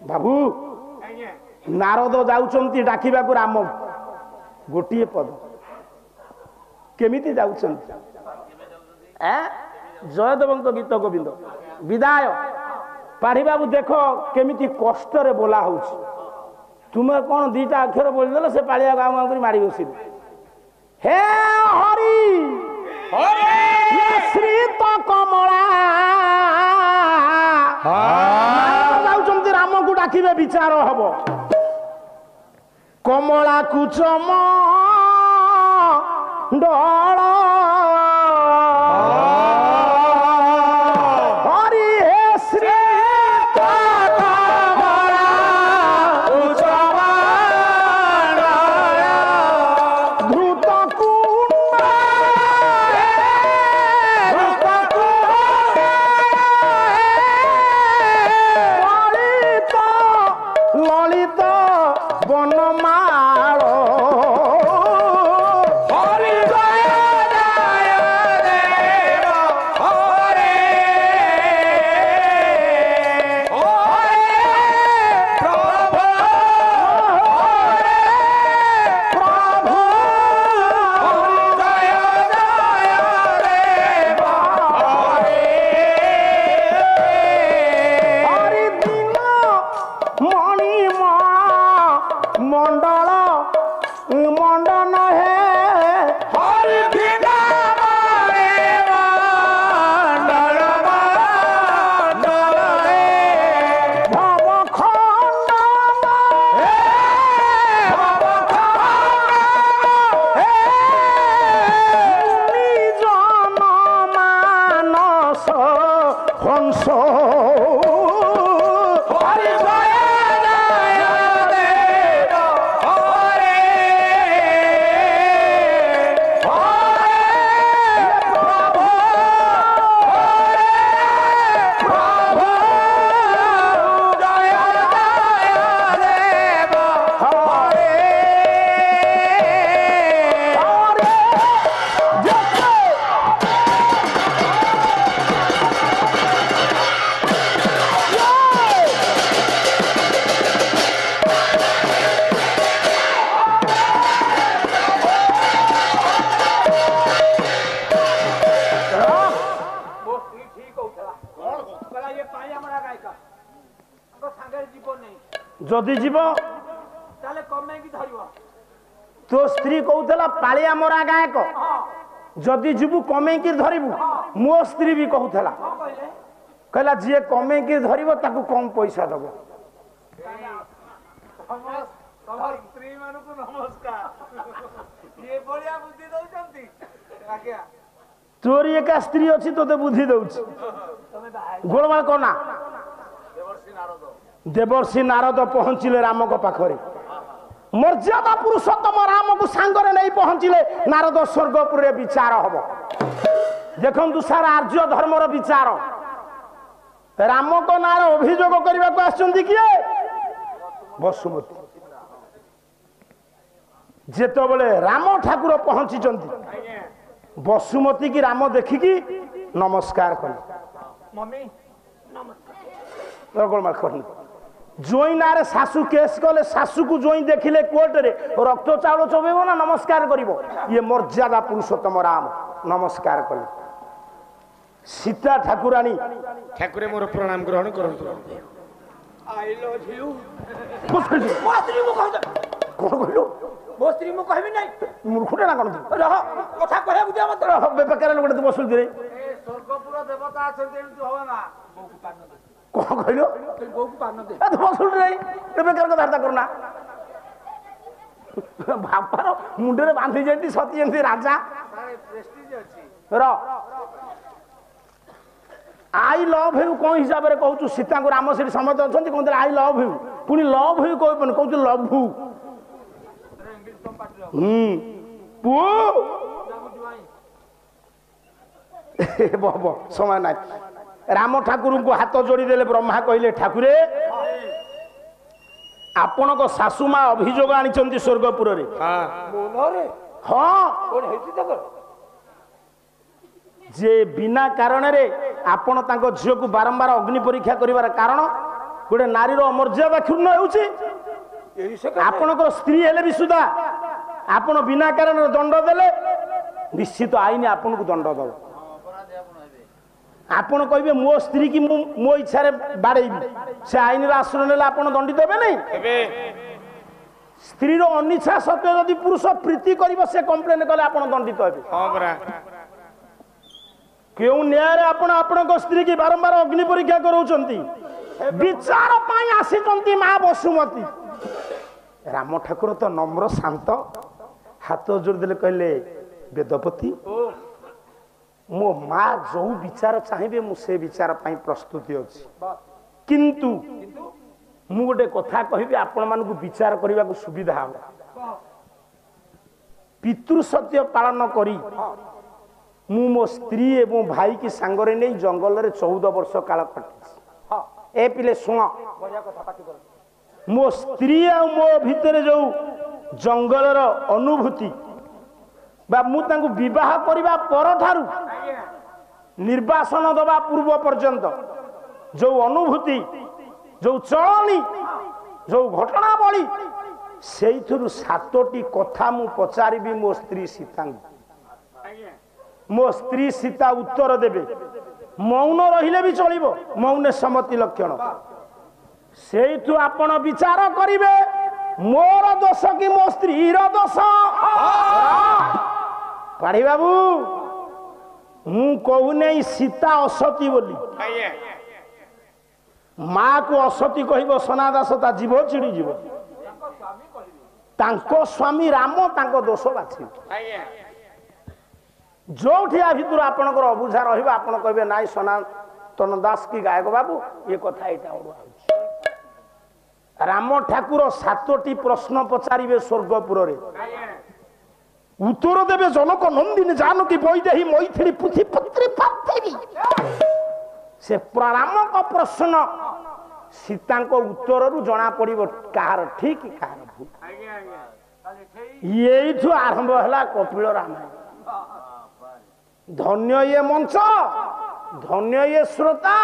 बाबू नारद जाउचंती डाकिबाकू राम गोटिए पद केमिति जाउचंती जयदेव गीत गोविंद विदाय पाढ़ी बाबू देख केमिति कष्ट रे बोला होउछि तुम्हें कौन दीटा अक्षर बोलदेल से पालिया गाँव गाँव मारी बस हे हरि श्री तो कमला जाउचंती राम को डाकिबे विचार हब कमला कुचम डल हरि हे श्री जदि जीव तो स्त्री कहूला पालिया मोरा गायक जदि जीवु कमेकी धरबू मो स्त्री भी कहूला कहला जी कमेकी धरब ताकू कम पैसा दब तोरी एका स्त्री अच्छी तोते बुद्धि दौची गोलमाल कना देवर्षि नारद पहुंचिले राम को पाखरे मर्यादा पुरुषोत्तम राम को सांगरे नहीं पहुंचिले नारद स्वर्गपुर विचार हम देखु सारा आर्य धर्मर विचार राम को नार अभियोग करने को आसुंती किए वसुमती जेतबले राम ठाकुर पहुंची वसुमती की राम देखिकी नमस्कार कले जोई नारे सासू केस कले सासू को जोई देखिले कोर्ट रे रक्त चाउल चबेबो ना नमस्कार करिवो ये मर्यादा पुरुषोत्तम राम नमस्कार कले सीता ठाकुरानी ठाकुरे मोर प्रणाम ग्रहण करंतु आई लव यू बस कर मो स्त्री मो कहत कोन कहलो मो स्त्री मो कहबी नै मूर्खटा ना कोन रह कथा कहया बुझा मत रह बेबेकार लोगटे तो बसुल दिरे ए स्वर्गपुर देवता अछन तेनु होवा ना बोकु पान दे कोन कहलो बोकु पान दे ए तो बसुल रे बेबेकार को धारता करना बापार मुंडे बांधी जेंती सती जेंती राजा सारे प्रेस्टीज अछि र आई लव यू कौन हिसाब से कहूँ सीता को राम से समस्त अच्छा कहते आई लव यू पुणी लव यू कह कहूँ लव पुओ समय ना राम ठाकुर को हाथ जोड़ी देले ब्रह्मा कहले ठाकुरे आपण को सासू माँ अभियोग आनी स्वर्गपुर हाँ जे बिना कारण रे आपण तांको झियो को बारंबार अग्नि परीक्षा करिवार कारण गोटे नारीर अमर्यादा क्षुण्ण होउछि आपणकर स्त्री हेले भी सुधा आपण बिना कारण दंड देले निश्चित आईन आपन को दंड दब आपण कहिबे मो स्त्री की मो इच्छा रे बाड़ेबी से आईन रा आश्रय नेला आपण दंडित हेबे नहीं स्त्री रो अनिच्छा सत्वे यदि पुरुष प्रीति करिवो से कंप्लेन कले आपण दंडित हेबे हां बरा क्यों न्याय रे आपण आपण को स्त्री की बारंबार अग्नि परीक्षा करौचंती विचार पाई आसीचंती मां बसुमती राम ठाकुर तो नम्र शांत हाथ जोड़ देले कहले वेदपति मो माँ जो विचार चाहिए मुझे विचार पाई प्रस्तुति अच्छी किंतु मु गोटे कथा कहि आपण मानकु विचार करने को सुविधा हम पितृ सत्य पालन करी मु मो स्त्री एवं भाई की सांगरे नहीं जंगल रे 14 वर्ष काल कटि ए पिले सुन मो स्त्री आ मो भितर जो जंगल अनुभूति बा मु तांको विवाह करबा पर थारु निर्वासन दबा पूर्व पर्यंत जो अनुभूति जो चलनी जो घटनावली सेइथुरु 7टी कथा मु पचारिबी मो स्त्री सीता मो स्त्री सीता उत्तर देबे मौन रहिले भी चलिबो मौन सम्मति लक्षण सेइथु आपण विचार करिवे मोर दोष कि मो स्त्री रो दोष पाड़ी बाबू मु कहू नहीं सीता असती बोली माँ को असती कहब सनादास ता जीव चिड़ी जीव तांको स्वामी राम तांको दोष बाछि जो भितर आपणकर अबुझा रहिबा आपण कहबे नाई सनातन दास की गायक बाबू ये कथा एटा राम ठाकुर 7टी प्रश्न पचारिबे स्वर्गपुर रे उत्तर देवे जनक नंदिनी जानकी वैदेही मैथिली पुथि पुत्री पार्थिवी से राम का प्रश्न सीता को उत्तर रु जना पड़िबो कहार ठीक कहार भूल यही आरंभ है कपिल रामायण धन्य ये मंच धन्य ये श्रोता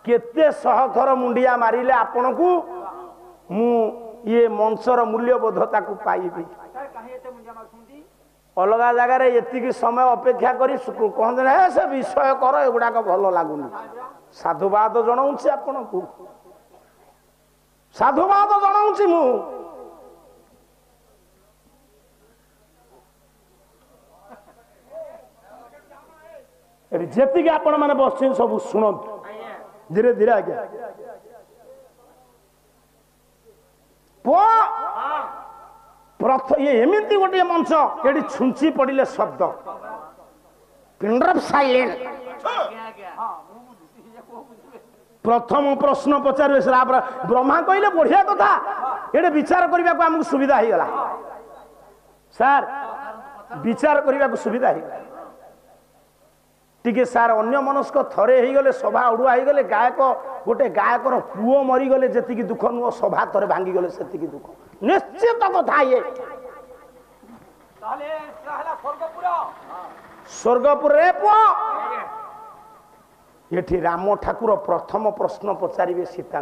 केते सहथर मुंडिया मारिले आपण को मु ये मंचर मूल्यबोधता को पाइबी अलग जगार ये समय अपेक्षा करी कहते ना से विषय कर एगुड़ाक भल लगुनि साधुवाद जनाऊँच आपण को साधुवाद जनाऊँच मु जी आपण मैंने बस सब शुणु धीरे धीरे आज्ञा ये एमती गोटे मंच ये छुंची पड़े शब्द पिंड्रप साइलेंट प्रथम प्रश्न पचारे ब्रह्मा कहले बढ़िया कथा ये विचार करने को आमको सुविधा हो गला सार विचार करने को सुविधा हो गला टिके सार अन्य मनस्क थरे ही गले सभा उड़ुआ ही गले गायक गोटे गायकर पुओ मरी गले जेतिकी दुख नुह सभा थरे भांगी गले सेतिकी दुख निश्चित कथा ये स्वर्गपुर रे पुओ ये राम ठाकुर प्रथम प्रश्न पचारे सीता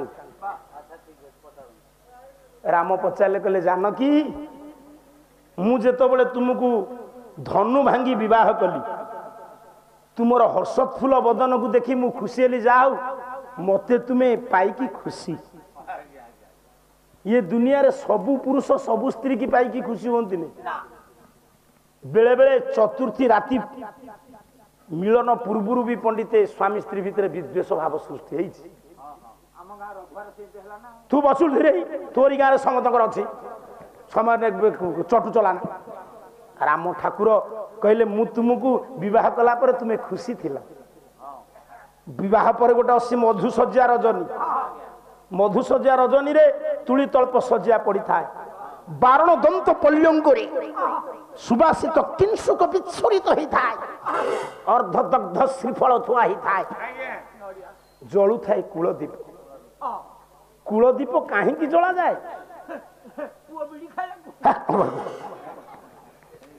राम पचारे कहले जानकी मु जेतो बळे तुमको धनु भांगी विवाह कली तुमर हर्षोत्फुल्ल बदन को देखी मु खुशी हेली जाओ मते तुम्हें पाई खुशी ये दुनिया रे सबु पुरुष सबु स्त्री की पाई खुशी होती नहीं बेले बेले चतुर्थी राति मिलन पूर्व भी पंडिते स्वामी स्त्री भितर विद्वेष भाव सृष्टि तू बसु धीरे तोरी गाँव समत अच्छी समय चटु चलाना राम ठाकुर कहले मु तुमको विवाह कला पर तुम्हें खुशी थिला विवाह पर गोटे असी मधुसज्जा रजनी मधुसज्जा रजनी रे तुली तल्प सज्जा पड़ी थाए बारण दंत पल्यंकुरी सुबासित किंसुक विच्छोरित होई थाए अर्ध दग्ध श्रीफल थुआ ही थाए जलु थाए कुलदीप काहे की जला जाए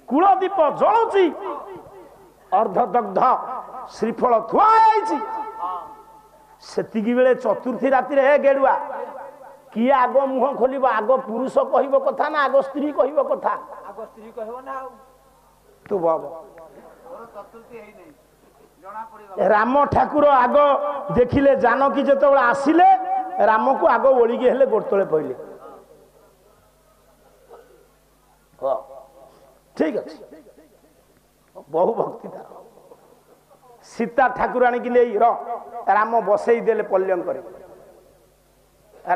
कुलदीप जलुची अर्ध दग्ध श्रीफल थुआ ସେତିକି ବେଳେ ଚତୁର୍ଥୀ ରାତିରେ ହେ ଗେଡୁଆ କିଏ ଆଗ ମୁହଁ ଖୋଲିବ? ଆଗ ପୁରୁଷ କହିବ କଥା ନା ଆଗ ସ୍ତ୍ରୀ କହିବ କଥା? ଆଗ ସ୍ତ୍ରୀ କହିବ ନା ଆଉ ତୁ ଭାବ ଚତୁର୍ଥୀ ହେଇନି ଜଣା ପଡିଗଲା। ରାମ ଠାକୁର ଆଗ ଦେଖିଲେ ଜାନକୀ ଯେତେବେଳେ ଆସିଲେ ରାମକୁ ଆଗ ଓଳିକି ହେଲେ ଗୋଡ଼ ତଳେ ପଇଲେ। ଠିକ ଅଛି, ବହୁ ଭକ୍ତି ତାର। ସୀତା ଠାକୁରାଣୀକି ନେଇ ରାମ ବସେଇ ଦେଲେ ପଲ୍ୟଙ୍କରେ।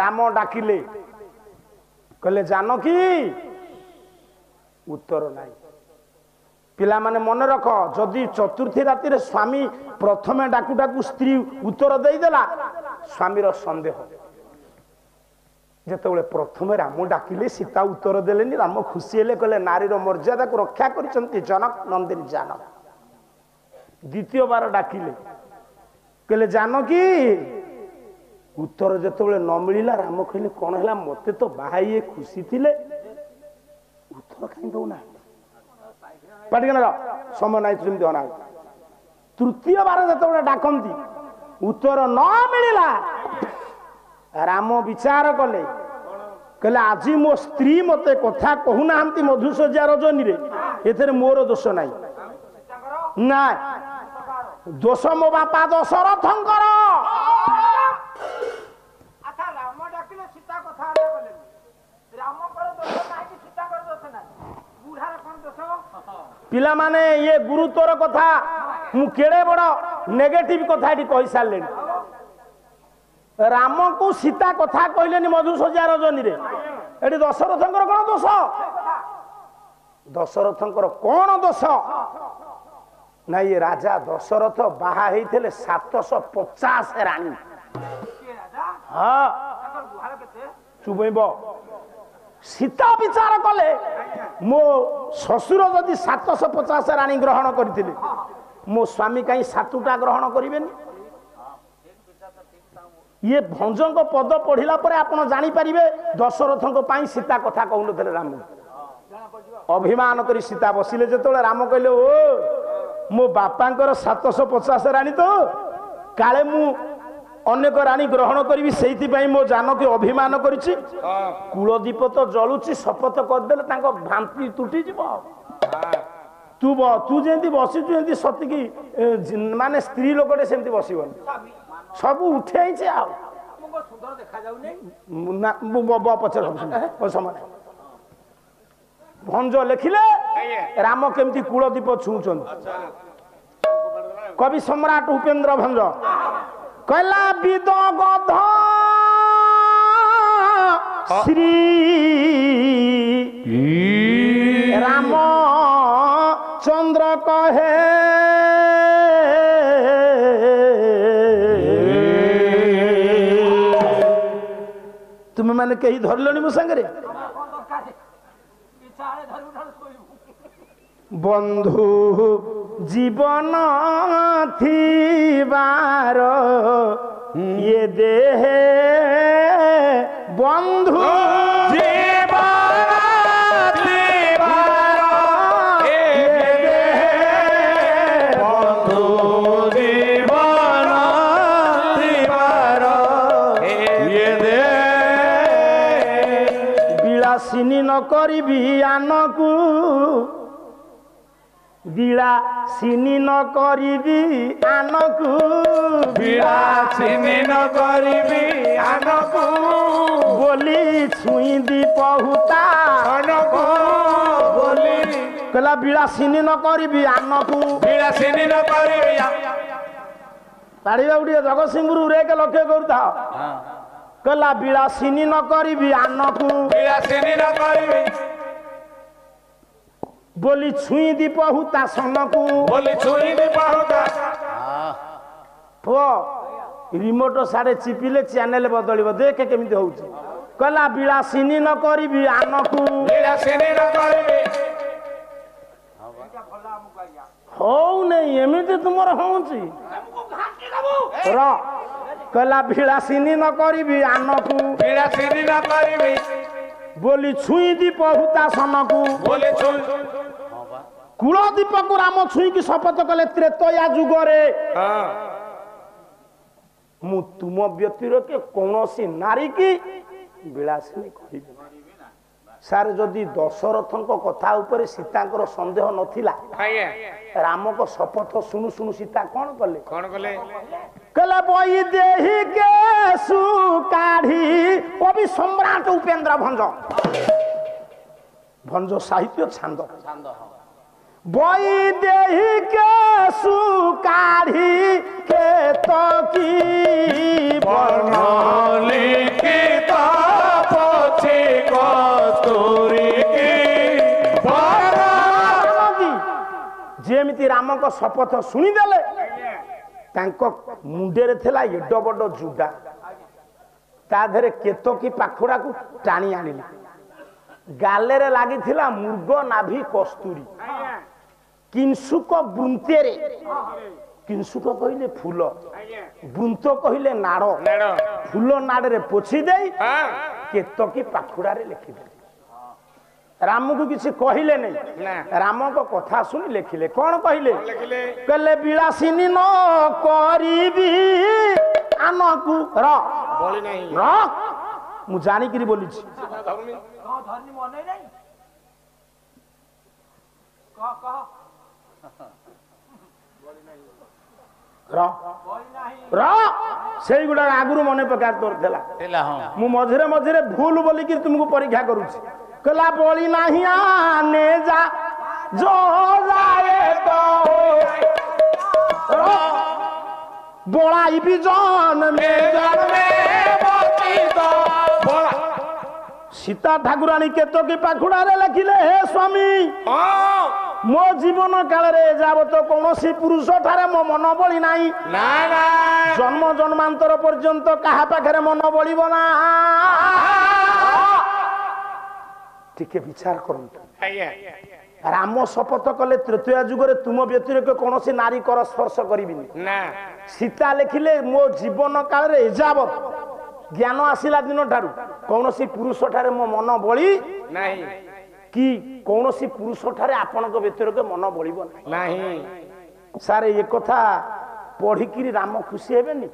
ରାମ ଡାକିଲେ କହିଲେ ଜାନକୀ, ଉତ୍ତର ନାହିଁ। ପିଲାମାନେ ମନେ ରଖ, ଯଦି ଚତୁର୍ଥୀ ରାତିରେ ସ୍ୱାମୀ ପ୍ରଥମେ ଡାକୁ ଡାକୁ ସ୍ତ୍ରୀ ଉତ୍ତର ଦେଇଦେଲା ସ୍ୱାମୀର ସନ୍ଦେହ। ଯେତେବେଳେ ପ୍ରଥମେ ରାମ ଡାକିଲେ ସୀତା ଉତ୍ତର ଦେଲେନି, ରାମ ଖୁସି ହେଲେ, କହିଲେ ନାରୀର ମର୍ଯ୍ୟାଦାକୁ ରକ୍ଷା କରିଛନ୍ତି ଜନକ ନନ୍ଦିନୀ ଜାନକ। ଦ୍ୱିତୀୟ ବାର ଡାକିଲେ କହିଲେ ଜାନକୀ, ଉତ୍ତର ଯେତେବେଳେ ନ ମିଳିଲା ରାମ କହିଲେ କଣ ହେଲା? ମତେ ତ ବାହା ଇଏ ଖୁସି ଥିଲେ, ଉତ୍ତର କାହିଁ ଦଉନାହାନ୍ତି? ପାଟିକନା ସମୟ ନାହିଁ ସେମିତି ଅନା। ତୃତୀୟ ବାର ଯେତେବେଳେ ଡାକନ୍ତି ଉତ୍ତର ନ ମିଳିଲା ରାମ ବିଚାର କଲେ, କହିଲେ ଆଜି ମୋ ସ୍ତ୍ରୀ ମତେ କଥା କହୁନାହାନ୍ତି ମଧୁଶଯ୍ୟା ରଜନୀରେ, ଏଥିରେ ମୋର ଦୋଷ ନାହିଁ। ନା, ଦୋଷ ମୋ ବାପା ଦଶରଥଙ୍କର। ଆଚ୍ଛା ରାମ ଡାକିଲେ ସୀତା କଥା ଆଦାୟ କଲେନି, ରାମଙ୍କର ଦୋଷ ନାହିଁ କି ସୀତାଙ୍କର ଦୋଷ ନାହିଁ? ବୁଢାର କଣ ଦୋଷ? ପିଲାମାନେ ଇଏ ଗୁରୁତର କଥା, ମୁଁ କେଡେ ବଡ ନେଗେଟିଭ କଥା ଏଠି କହିସାରିଲେଣି। ରାମକୁ ସୀତା କଥା କହିଲେନି ମଧୁଶଯ୍ୟା ରଜନୀରେ, ଏଠି ଦଶରଥଙ୍କର କଣ ଦୋଷ? ଦଶରଥଙ୍କର କଣ ଦୋଷ? ନାଇଁ, ରାଜା ଦଶରଥ ବାହା ହେଇଥିଲେ 750 ରାଣୀ। ହଁ, ଚୁପଇବ। ସୀତା ବିଚାର କଲେ ମୋ ଶ୍ୱଶୁର ଯଦି 750 ରାଣୀ ଗ୍ରହଣ କରିଥିଲେ, ମୋ ସ୍ୱାମୀ କାହିଁ 7ଟା ଗ୍ରହଣ କରିବେନି? ଇଏ ଭଞ୍ଜଙ୍କ ପଦ ପଢିଲା ପରେ ଆପଣ ଜାଣିପାରିବେ ଦଶରଥଙ୍କ ପାଇଁ ସୀତା କଥା କହୁନଥିଲେ ରାମ। ଅଭିମାନ କରି ସୀତା ବସିଲେ ଯେତେବେଳେ ରାମ କହିଲେ, ଓ ମୋ ବାପାଙ୍କର 750 ରାଣୀ, ତ କାଳେ ମୁଁ ଅନେକ ରାଣୀ ଗ୍ରହଣ କରିବି, ସେଇଥିପାଇଁ ମୋ ଜାନକୀ ଅଭିମାନ କରିଛି। କୂଳଦୀପ ତ ଜଳୁଛି, ଶପଥ କରିଦେଲେ ତାଙ୍କ ଭାନ୍ତି ତୁଟିଯିବ। ତୁ ଯେମିତି ବସିଛୁ ଏମିତି ସତିକି ମାନେ ସ୍ତ୍ରୀ ଲୋକଟେ ସେମିତି ବସିବନି, ସବୁ ଉଠେଇছে। ଆଉ ପଛରେ ସମୟ ଭଞ୍ଜ ଲେଖିଲେ ରାମ କେମିତି କୂଳଦୀପ ଛୁଉଁଛନ୍ତି। କବି ସମ୍ରାଟ ଉପେନ୍ଦ୍ର ଭଞ୍ଜ କହିଲା, ବିଦ ଗଧ ଶ୍ରୀ ରାମ ଚନ୍ଦ୍ର କହେ, ତୁମେ ମାନେ କେହି ଧରିଲଣି ମୋ ସାଙ୍ଗରେ? ବନ୍ଧୁ ଜୀବନ ଥିବାର ଇଏ ଦେହେ, ବନ୍ଧୁ ଜୀବନ ଥିବାର ଇଏ ଦେହେ, ବନ୍ଧୁ ଜୀବନ ଥିବାର ଇଏ ଦେହେ। ବିଳାସିନୀ ନ କରିବି ଆନକୁ, ବିଳାସିନୀ ନ କରିବି ଆନକୁ, ବିଳାସିନୀ ନ କରିବି ଆନକୁ, ବୋଲି ଛୁଇଁ ଦୀପହୁତା ଆନକୁ, ବୋଲି କହିଲା ବିଳାସିନୀ ନ କରିବି ଆନକୁ, ବିଳାସିନୀ ନ କରିବି। ପାଢିବାକୁ ଟିକେ ଜଗତସିଂହପୁର ରେକେ ଲକ୍ଷ୍ୟ କରୁଥାଅ। କହିଲା ବିଳାସିନୀ ନ କରିବି ଆନକୁ, ବିଳାସିନୀ ନ କରିବି, ବୋଲି ଛୁଇଁ ଦୀପହୁତା ସନକୁ, ବୋଲି ଛୁଇଁ ଦୀପହୁତା। ପୁଅ ରିମୋଟ ସାଡେ ଚିପିଲେ ଚ୍ୟାନେଲ ବଦଳିବ, ଦେଖେ କେମିତି ହଉଛି। କହିଲା ବିଳାସିନୀ ନ କରିବି ଆନକୁ, ବିଳାସିନୀ ନ କରିବି। ହଉନେଇ ଏମିତି ତୁମର ହଉଛି। କହିଲା ବିଳାସିନୀ ନ କରିବି ଆନକୁ, ବିଳାସିନୀ ନ କରିବି, ବୋଲି ଛୁଇଁ ଦୀପହୁତା ସନକୁ, ବୋଲି ଛୁଇଁ। କୂଳଦୀପକୁ ରାମ ଛୁଇଁକି ଶପଥ କଲେ ତ୍ରେତୟା ଯୁଗରେ मु तुम व्यतिरेके कौनसी नारी की विलासिनी कहिबे सार जदि दशरथଙ୍କ କଥା ଉପରେ ସୀତାଙ୍କର ସନ୍ଦେହ ନଥିଲା ରାମଙ୍କ ଶପଥ ଶୁଣୁ ଶୁଣୁ ସୀତା କଣ କଲେ କହିଲେ ବଇ ଦେହି କେ ସୁକାଢି କବି ସମ୍ରାଟ ଉପେନ୍ଦ୍ର ଭଞ୍ଜ ଭଞ୍ଜ ସାହିତ୍ୟ ଛାନ୍ଦ ବଇ ଦେହି କେ ସୁକାଢି କେତ କି ବର୍ଣ୍ଣ लिखित पोथी कस्तूरी जेमिति रामक शपथ शुणीदेले मुंडे थिला एड बड़ जुडा ता धरे केतकी पाखुड़ा को टाणी आनिले गाले लगी मृग नाभि कस्तूरी किंसुक बुंतेरे किंसुक कहले फूल बुंत कहले नाड़ फूल नाड़े पोछि दे केतकी पाखुड़ा लिखिदे राम को किसी कहले नहीं राम को कथा सुनी लिखिले कौन कहले कहले विलासिनी न करीबी आन को र बोली नहीं र मु जानी करी बोली छी धरनी मने नहीं कह र र सेई गुडा आगुरु मने पकार तोर देला मु मझरे मझरे भूल बोली कि तुमको परीक्षा करूछी कला बोली नहीं आने जा जो जाए तो बोलाई भी जान में सीता ठाकुराणी केतो की पाखुड़ा रे लिखिले हे स्वामी मो जीवन काल रे जाब तो कौनसी पुरुष ठारे मो मन बली नाही जन्म जन्मांतर पर्यंत कहा पाखरे मन बलिब ना टिके विचार करंतु राम शपथ कले तृतीय जुगरे तुम व्यतिरेक कौन सी नारी कर स्पर्श करिबिनी सीता लिखिले मो जीवन काल रे एजावत ज्ञान आसिला दिन ठारू कौन सी पुरुष ठारे मो मन बली नहीं कि कौन सी पुरुष ठारे आपन को व्यतिरेक मन बलिब नहीं सारे ये कथा पढ़िकी राम खुशी हेबेनी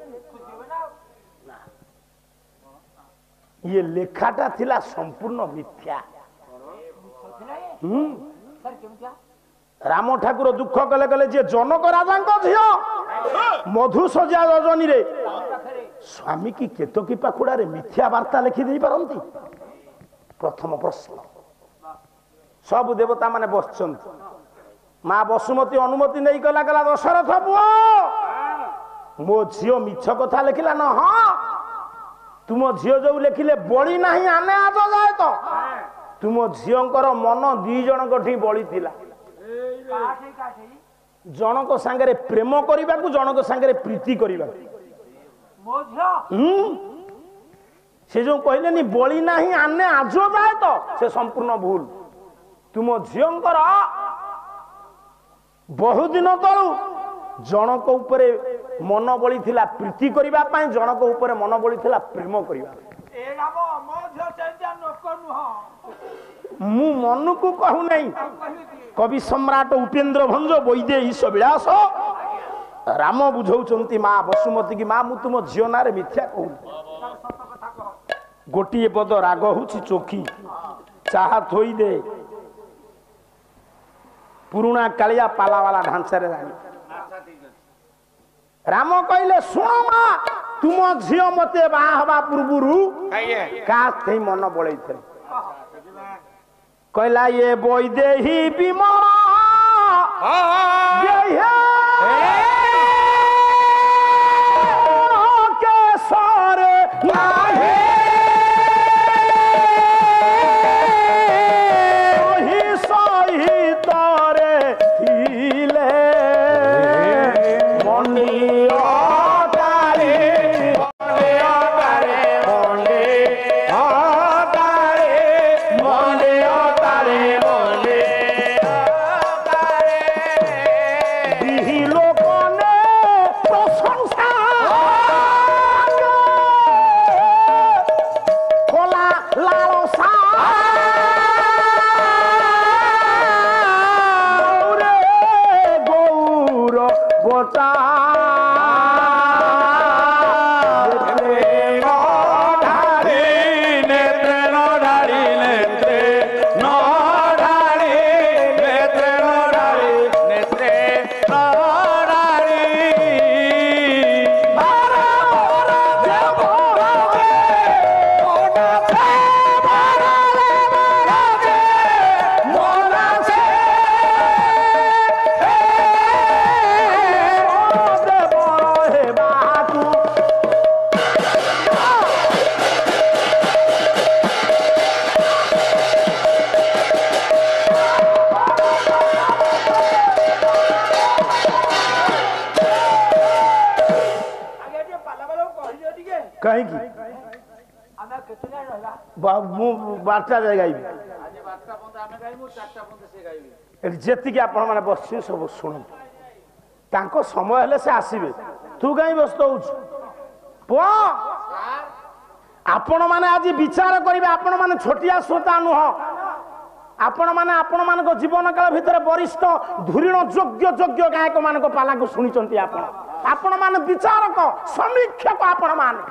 ये लेखाटा थिला संपूर्ण मिथ्या राम ठाकुर दुख कले कले जे जनक राजा झियो मधु सजा रजनी रे स्वामी की केतकी पाखुड़ा रे मिथ्या वार्ता लिखि दे पारंती प्रथम प्रश्न सब देवता माने बसचंत माँ बसुमती अनुमति नहीं कला कला दशरथ पुओ मो झियो मिछ कथा लिखिला न हाँ तुम झियो जो लिखिले बड़ी नहीं आने आज जाए तो तुम झीर मन दी जन बड़ी थिला जनक सांगे प्रेम करने को जनक सांगे प्रीति करने से जो कहले नी बड़ी नहीं आने आज जाए तो से संपूर्ण भूल तुम झीर बहु दिन तलू जनक उपरे मन बड़ी थिला प्रीति करने जनक उपरे मन बड़ी थिला प्रेम करने मु मन को कहू नहीं कवि सम्राट उपेन्द्र भंज वैदेही विलास राम बुझौचंती माँ बसुमती की माँ मु तुम झील ना मिथ्या कहू गोटे पद राग हूँ चोखी चाहा थोई दे पुरुणा कालिया पाला वाला ढांचा राम कहले शुण माँ तुम झील मते बाहा पूर्व का मन बड़े कहला ये वैदेही विमल के सारे सही तारे थिले मनिया ଆମେ କେତେ ଯାଏ ରହିବା ମୁଁ 12ଟା ଯାଏ ଗାଇବି ଆଜି 12ଟା ପର୍ଯ୍ୟନ୍ତ ଆମେ ଗାଇବୁ 4ଟା ପର୍ଯ୍ୟନ୍ତ ସେ ଗାଇବେ ଏଠି ଯେତିକି ଆପଣମାନେ ବସିବେ ସବୁ ଶୁଣନ୍ତୁ ତାଙ୍କ ସମୟ ହେଲେ ସେ ଆସିବେ ତୁ କାହିଁ ବ୍ୟସ୍ତ ହଉଛୁ ପୁଅ ଆପଣମାନେ ଆଜି ବିଚାର କରିବେ ଆପଣମାନେ ଛୋଟିଆ ଶ୍ରୋତା ନୁହଁ ଆପଣମାନେ ଆପଣମାନଙ୍କ ଜୀବନ କାଳ ଭିତରେ ବରିଷ୍ଠ ଧୁରୀଣ ଯୋଗ୍ୟ ଗାୟକ ମାନଙ୍କ ପାଲାକୁ ଶୁଣିଛନ୍ତି ଆପଣମାନେ ବିଚାରକ ସମୀକ୍ଷକ ଆପଣମାନେ